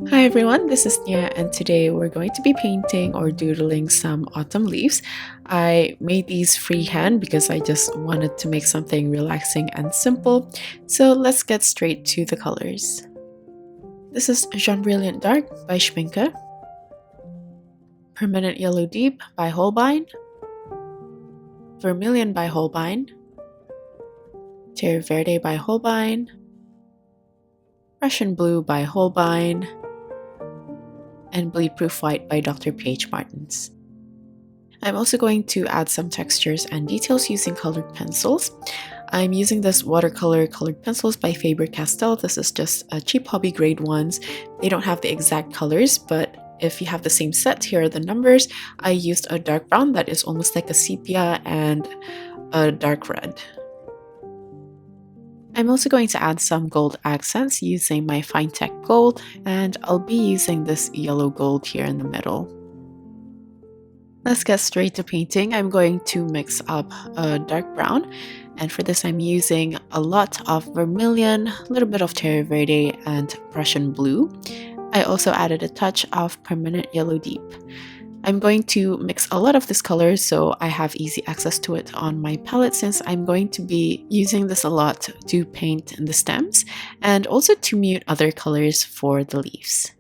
Hi everyone, this is Nia and today we're going to be painting or doodling some autumn leaves. I made these freehand because I just wanted to make something relaxing and simple. So let's get straight to the colors. This is Jaune Brilliant Dark by Schmincke, Permanent Yellow Deep by Holbein, Vermilion by Holbein, Terre Verte by Holbein, Prussian Blue by Holbein, and Bleed Proof White by Dr. P.H. Martins. I'm also going to add some textures and details using colored pencils. I'm using this watercolor colored pencils by Faber Castel. This is just a cheap hobby grade ones. They don't have the exact colors, but if you have the same set, here are the numbers. I used a dark brown that is almost like a sepia and a dark red. I'm also going to add some gold accents using my Finetec Gold, and I'll be using this yellow gold here in the middle. Let's get straight to painting. I'm going to mix up a dark brown, and for this I'm using a lot of vermilion, a little bit of Terre Verde, and Prussian blue. I also added a touch of permanent yellow deep. I'm going to mix a lot of this color so I have easy access to it on my palette, since I'm going to be using this a lot to paint the stems and also to mute other colors for the leaves.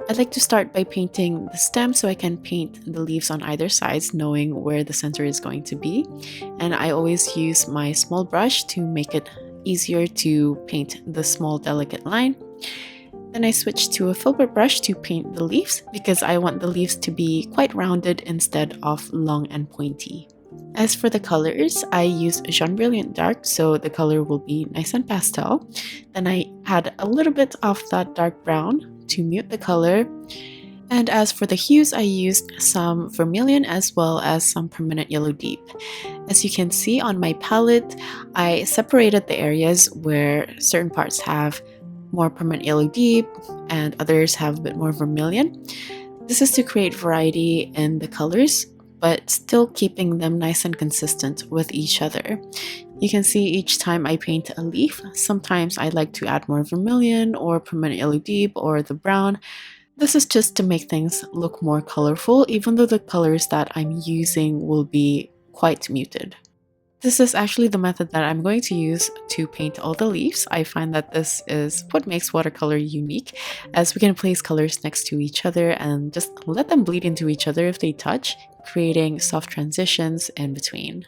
I'd like to start by painting the stem so I can paint the leaves on either sides, knowing where the center is going to be. And I always use my small brush to make it easier to paint the small delicate line. Then I switched to a Filbert brush to paint the leaves because I want the leaves to be quite rounded instead of long and pointy. As for the colors, I use Jaune Brilliant Dark, so the color will be nice and pastel. Then I add a little bit of that dark brown to mute the color. And as for the hues, I used some vermilion as well as some permanent yellow deep. As you can see on my palette, I separated the areas where certain parts have more permanent yellow deep and others have a bit more vermilion. This is to create variety in the colors, but still keeping them nice and consistent with each other. You can see each time I paint a leaf, sometimes I like to add more vermilion or permanent yellow deep or the brown. This is just to make things look more colorful, even though the colors that I'm using will be quite muted. This is actually the method that I'm going to use to paint all the leaves. I find that this is what makes watercolor unique, as we can place colors next to each other and just let them bleed into each other if they touch, creating soft transitions in between.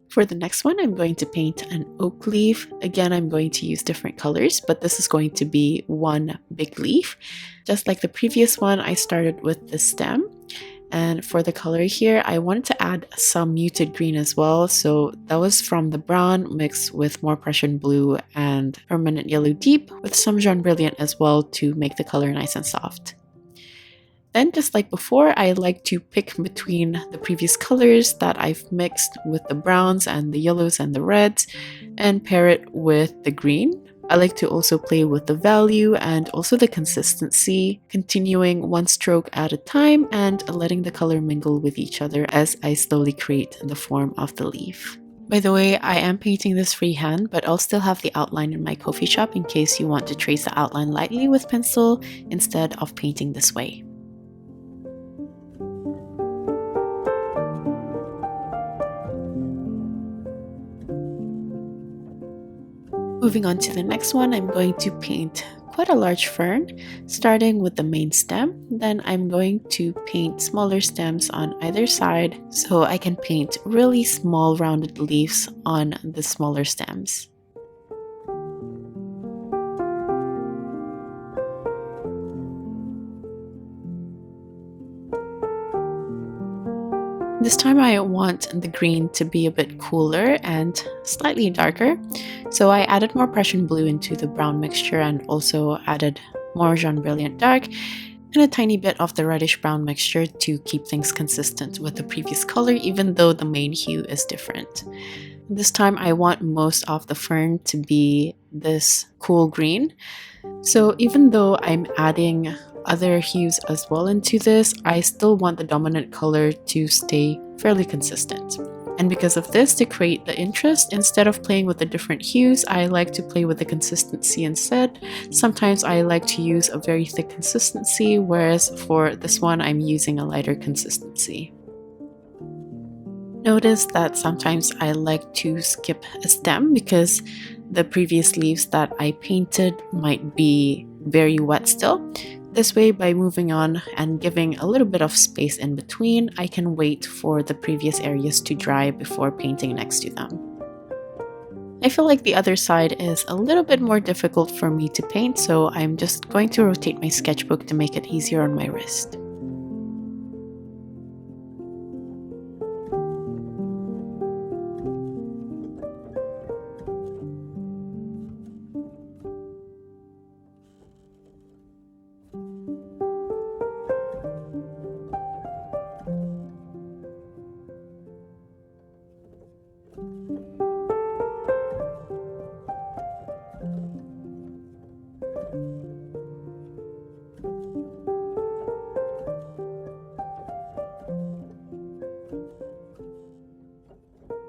For the next one, I'm going to paint an oak leaf. Again, I'm going to use different colors, but this is going to be one big leaf. Just like the previous one, I started with the stem. And for the color here, I wanted to add some muted green as well. So that was from the brown mixed with more Prussian blue and permanent yellow deep with some Jaune Brilliant as well to make the color nice and soft. Then, just like before, I like to pick between the previous colors that I've mixed with the browns and the yellows and the reds and pair it with the green. I like to also play with the value and also the consistency, continuing one stroke at a time and letting the color mingle with each other as I slowly create the form of the leaf. By the way, I am painting this freehand, but I'll still have the outline in my coffee shop in case you want to trace the outline lightly with pencil instead of painting this way. Moving on to the next one, I'm going to paint quite a large fern, starting with the main stem. Then I'm going to paint smaller stems on either side so I can paint really small rounded leaves on the smaller stems. This time I want the green to be a bit cooler and slightly darker, so I added more Prussian blue into the brown mixture and also added more Jaune Brilliant Dark and a tiny bit of the reddish brown mixture to keep things consistent with the previous color, even though the main hue is different. This time I want most of the fern to be this cool green, so even though I'm adding other hues as well into this, I still want the dominant color to stay fairly consistent. And because of this, to create the interest, instead of playing with the different hues, I like to play with the consistency instead. Sometimes I like to use a very thick consistency, whereas for this one, I'm using a lighter consistency. Notice that sometimes I like to skip a stem because the previous leaves that I painted might be very wet still. This way, by moving on and giving a little bit of space in between, I can wait for the previous areas to dry before painting next to them. I feel like the other side is a little bit more difficult for me to paint, so I'm just going to rotate my sketchbook to make it easier on my wrist.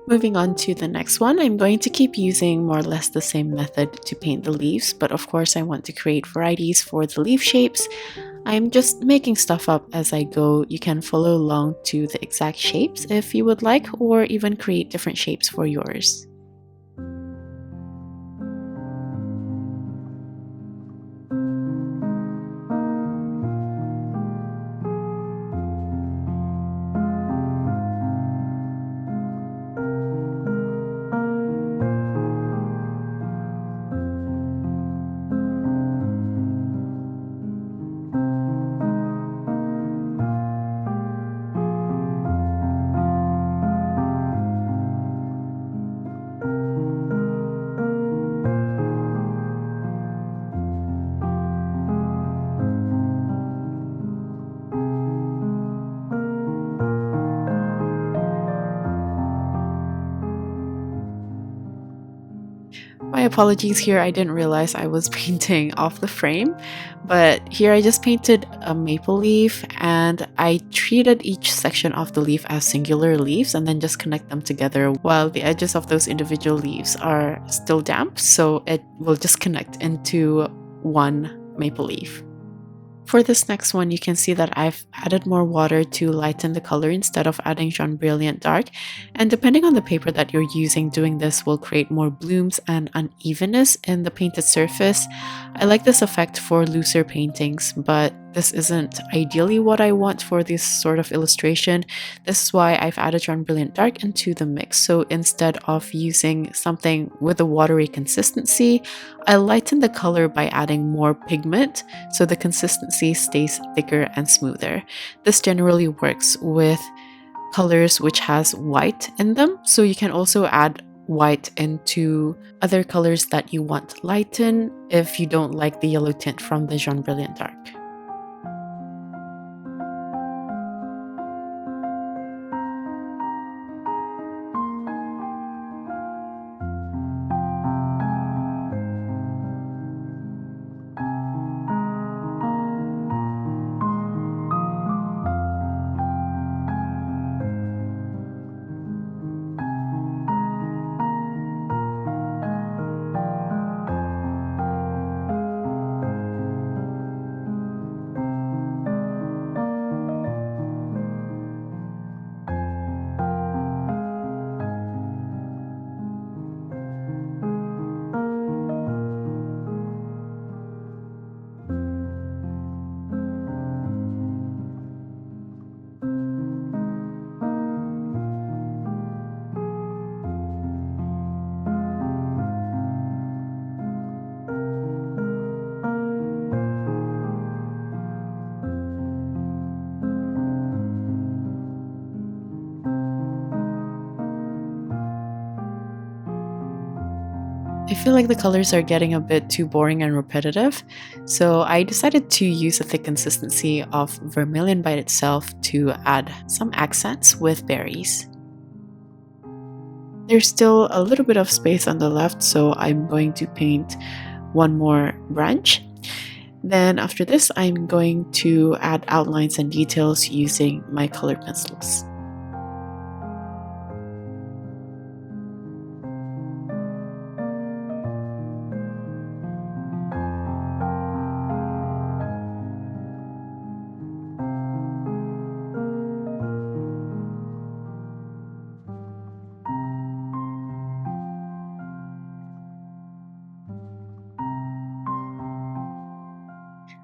Moving on to the next one, I'm going to keep using more or less the same method to paint the leaves, but of course I want to create varieties for the leaf shapes. I'm just making stuff up as I go. You can follow along to the exact shapes if you would like, or even create different shapes for yours. My apologies here, I didn't realize I was painting off the frame, but here I just painted a maple leaf and I treated each section of the leaf as singular leaves and then just connect them together while the edges of those individual leaves are still damp, so it will just connect into one maple leaf. For this next one, you can see that I've added more water to lighten the color instead of adding Jaune Brilliant Dark. And depending on the paper that you're using, doing this will create more blooms and unevenness in the painted surface. I like this effect for looser paintings, but this isn't ideally what I want for this sort of illustration. This is why I've added Jaune Brilliant Dark into the mix. So instead of using something with a watery consistency, I lighten the color by adding more pigment so the consistency stays thicker and smoother. This generally works with colors which has white in them, so you can also add white into other colors that you want lighten if you don't like the yellow tint from the Jaune Brilliant Dark. I feel like the colors are getting a bit too boring and repetitive, so I decided to use a thick consistency of vermilion by itself to add some accents with berries. There's still a little bit of space on the left, so I'm going to paint one more branch. Then after this, I'm going to add outlines and details using my colored pencils.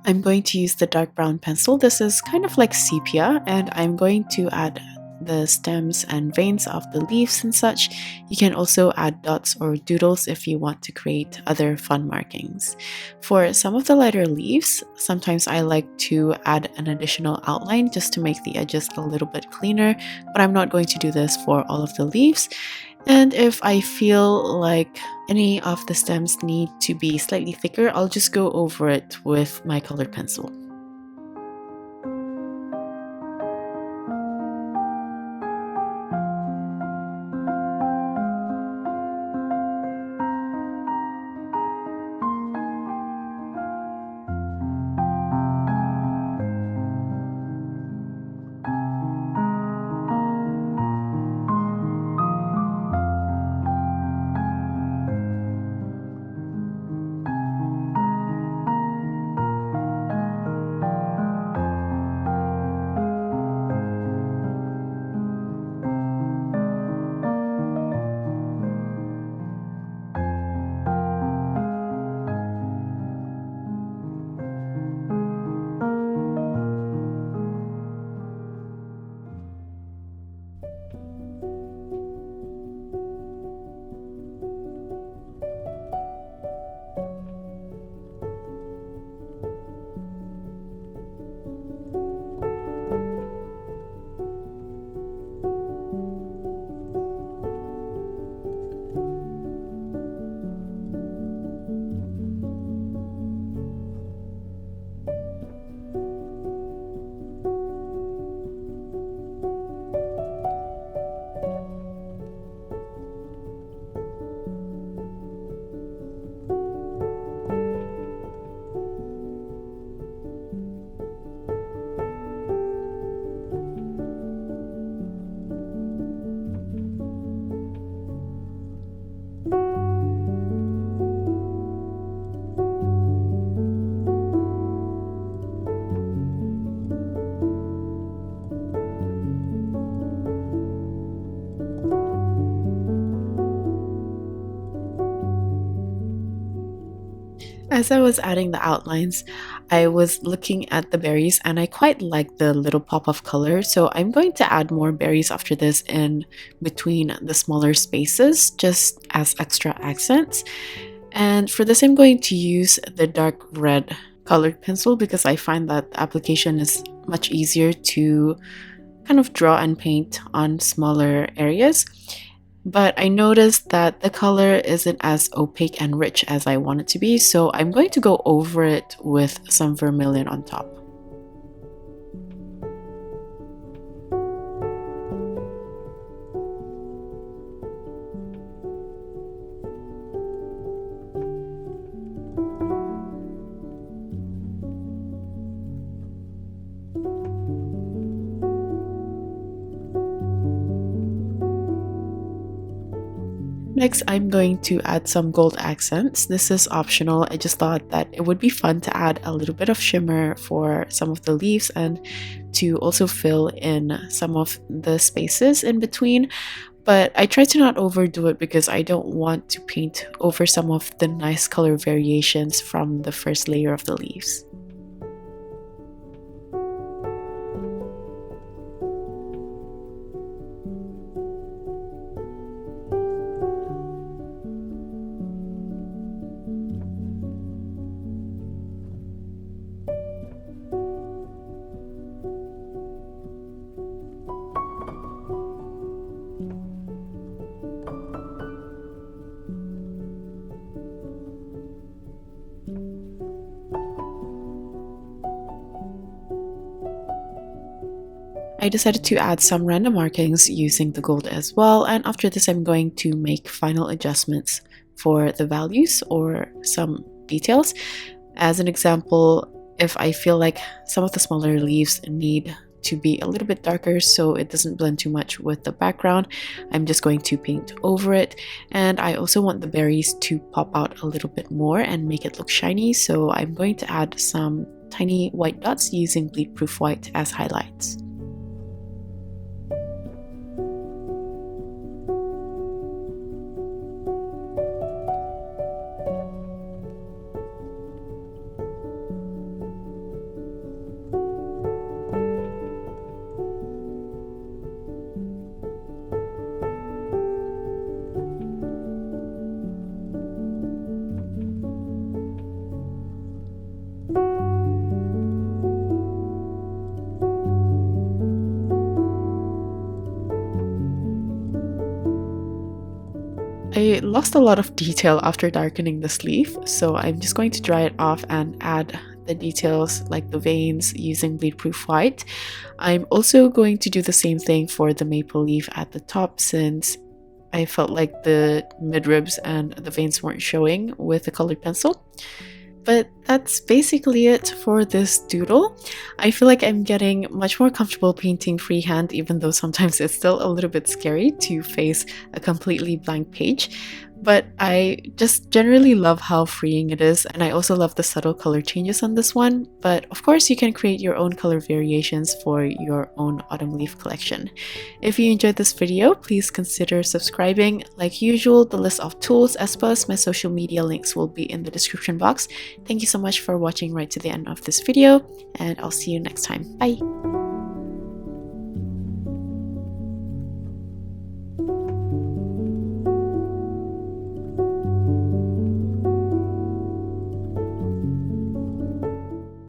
I'm going to use the dark brown pencil. This is kind of like sepia, and I'm going to add the stems and veins of the leaves and such. You can also add dots or doodles if you want to create other fun markings. For some of the lighter leaves, sometimes I like to add an additional outline just to make the edges a little bit cleaner, but I'm not going to do this for all of the leaves. And if I feel like any of the stems need to be slightly thicker, I'll just go over it with my colored pencil. As I was adding the outlines, I was looking at the berries and I quite like the little pop of color, so I'm going to add more berries after this in between the smaller spaces just as extra accents. And for this I'm going to use the dark red colored pencil because I find that the application is much easier to kind of draw and paint on smaller areas. But I noticed that the color isn't as opaque and rich as I want it to be, so I'm going to go over it with some vermilion on top. Next, I'm going to add some gold accents. This is optional. I just thought that it would be fun to add a little bit of shimmer for some of the leaves and to also fill in some of the spaces in between. But I try to not overdo it because I don't want to paint over some of the nice color variations from the first layer of the leaves. I decided to add some random markings using the gold as well, and after this I'm going to make final adjustments for the values or some details. As an example, if I feel like some of the smaller leaves need to be a little bit darker so it doesn't blend too much with the background, I'm just going to paint over it. And I also want the berries to pop out a little bit more and make it look shiny, so I'm going to add some tiny white dots using bleed proof white as highlights. I lost a lot of detail after darkening the sleeve, so I'm just going to dry it off and add the details like the veins using bleed proof white. I'm also going to do the same thing for the maple leaf at the top, since I felt like the midribs and the veins weren't showing with a colored pencil. But that's basically it for this doodle. I feel like I'm getting much more comfortable painting freehand, even though sometimes it's still a little bit scary to face a completely blank page. But I just generally love how freeing it is, and I also love the subtle color changes on this one. But of course, you can create your own color variations for your own autumn leaf collection. If you enjoyed this video, please consider subscribing. Like usual, the list of tools as well as my social media links will be in the description box. Thank you so much for watching right to the end of this video, and I'll see you next time. Bye!